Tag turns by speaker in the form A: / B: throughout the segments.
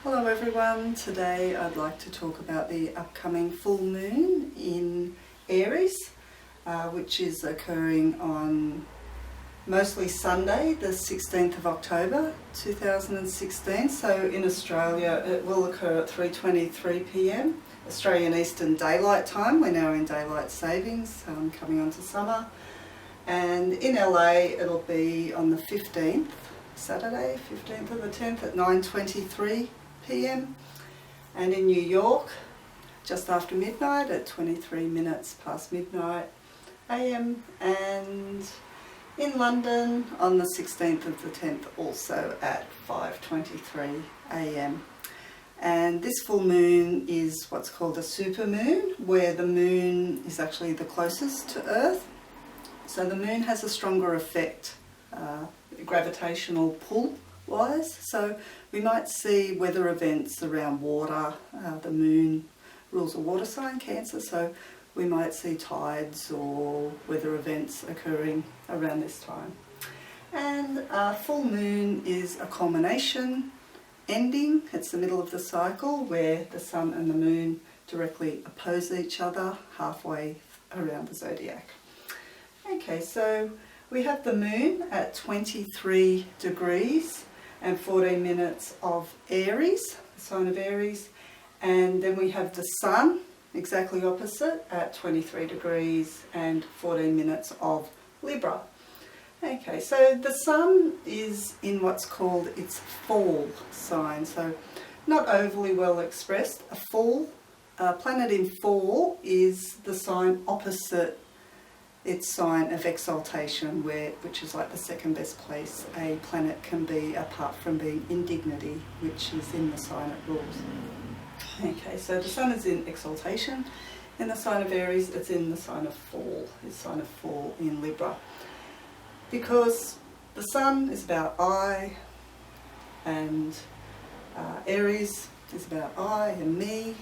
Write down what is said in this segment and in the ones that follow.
A: Hello everyone, today I'd like to talk about the upcoming full moon in Aries, which is occurring on mostly Sunday, the 16th of October 2016. So in Australia it will occur at 3:23 p.m. Australian Eastern Daylight Time. We're now in daylight savings, coming on to summer. And in LA it'll be on the 15th, Saturday, 15th of the 10th at 9:23 p.m. and in New York just after midnight at 23 minutes past midnight a.m. and in London on the 16th of the 10th also at 5:23 a.m. And this full moon is what's called a super moon, where the moon is actually the closest to Earth. So the moon has a stronger effect, gravitational pull wise. So we might see weather events around water. The moon rules a water sign, Cancer, so we might see tides or weather events occurring around this time. And full moon is a culmination ending. It's the middle of the cycle where the sun and the moon directly oppose each other halfway around the zodiac. Okay, so we have the moon at 23 degrees and 14 minutes of Aries, the sign of Aries, and then we have the sun exactly opposite at 23 degrees and 14 minutes of Libra. Okay, so the sun is in what's called its fall sign, so not overly well expressed. A fall, planet in fall is the sign opposite its sign of exaltation, which is like the second best place a planet can be apart from being in dignity, which is in the sign it rules. Okay, so the sun is in exaltation in the sign of Aries, it's in the sign of fall, its sign of fall in Libra. Because the sun is about I, and Aries is about I and me,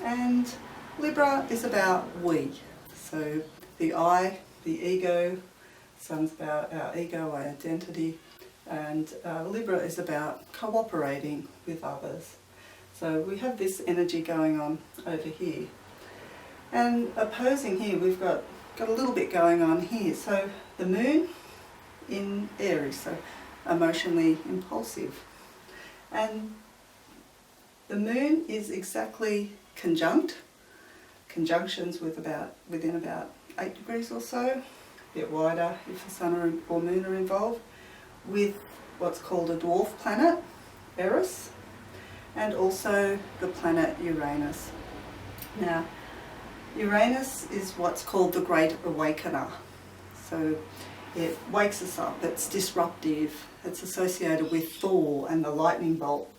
A: and Libra is about we. So the I, the ego, sun's about our ego, our identity, and Libra is about cooperating with others. So we have this energy going on over here. And opposing here, we've got a little bit going on here. So the moon in Aries, so emotionally impulsive. And the moon is exactly conjunctions within about 8 degrees or so, a bit wider if the sun or moon are involved, with what's called a dwarf planet, Aries, and also the planet Uranus. Now, Uranus is what's called the Great Awakener. So it wakes us up, it's disruptive, it's associated with Thor and the lightning bolt.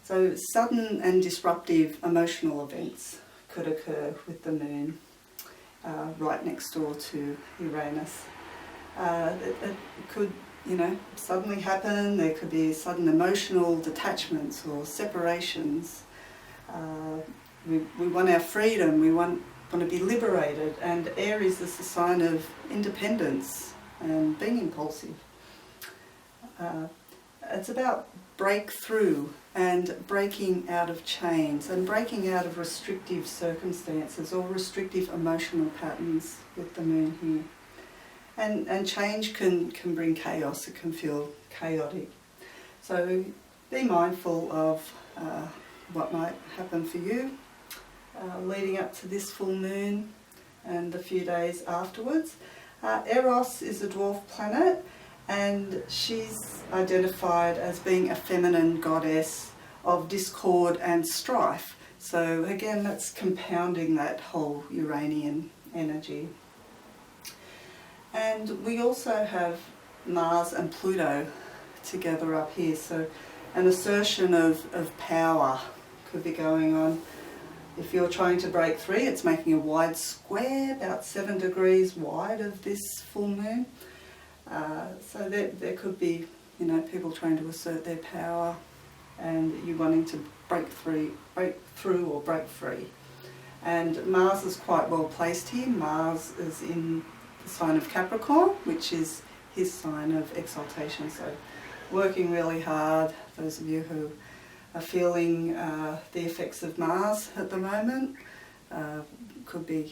A: So sudden and disruptive emotional events could occur with the moon right next door to Uranus. It could, suddenly happen. There could be sudden emotional detachments or separations. We want our freedom, we want to be liberated, and Aries is the sign of independence and being impulsive. It's about breakthrough and breaking out of chains and breaking out of restrictive circumstances or restrictive emotional patterns with the moon here. And change can bring chaos, it can feel chaotic. So be mindful of what might happen for you leading up to this full moon and the few days afterwards. Eros is a dwarf planet, and she's identified as being a feminine goddess of discord and strife. So again, that's compounding that whole Uranian energy. And we also have Mars and Pluto together up here, so an assertion of power could be going on. If you're trying to break free, it's making a wide square, about 7 degrees wide of this full moon. So there could be, people trying to assert their power and you wanting to break through or break free. And Mars is quite well placed here. Mars is in the sign of Capricorn, which is his sign of exaltation. So working really hard, those of you who are feeling the effects of Mars at the moment. Could be,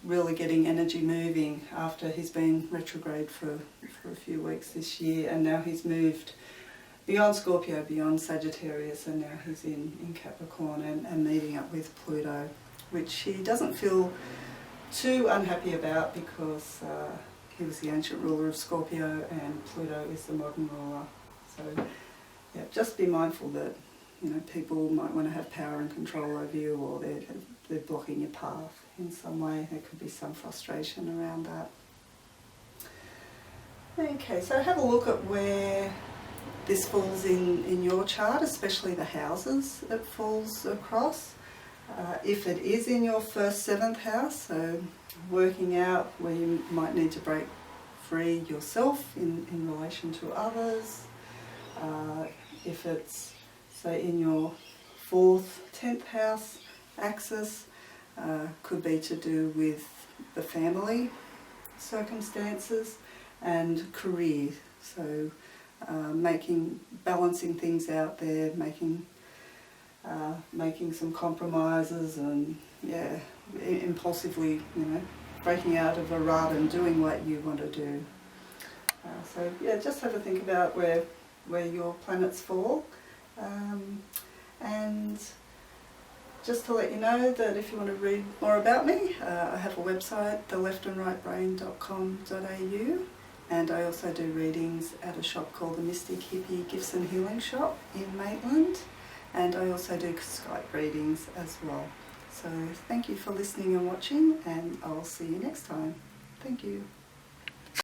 A: really getting energy moving after he's been retrograde for a few weeks this year, and now he's moved beyond Scorpio, beyond Sagittarius, and now he's in Capricorn and meeting up with Pluto, which he doesn't feel too unhappy about because he was the ancient ruler of Scorpio and Pluto is the modern ruler. So yeah, just be mindful that people might want to have power and control over you, or they're blocking your path in some way. There could be some frustration around that. Okay, so have a look at where this falls in your chart, especially the houses it falls across. If it is in your first 7th house, so working out where you might need to break free yourself in relation to others. If it's, say, in your 4th, 10th house axis, could be to do with the family circumstances and career. So balancing things out there, making some compromises, and impulsively, breaking out of a rut and doing what you want to do. So just have a think about where your planets fall, and just to let you know that if you want to read more about me, I have a website, theleftandraightbrain.com.au, and I also do readings at a shop called the Mystic Hippie Gifts and Healing Shop in Maitland, and I also do Skype readings as well. So thank you for listening and watching, and I'll see you next time. Thank you.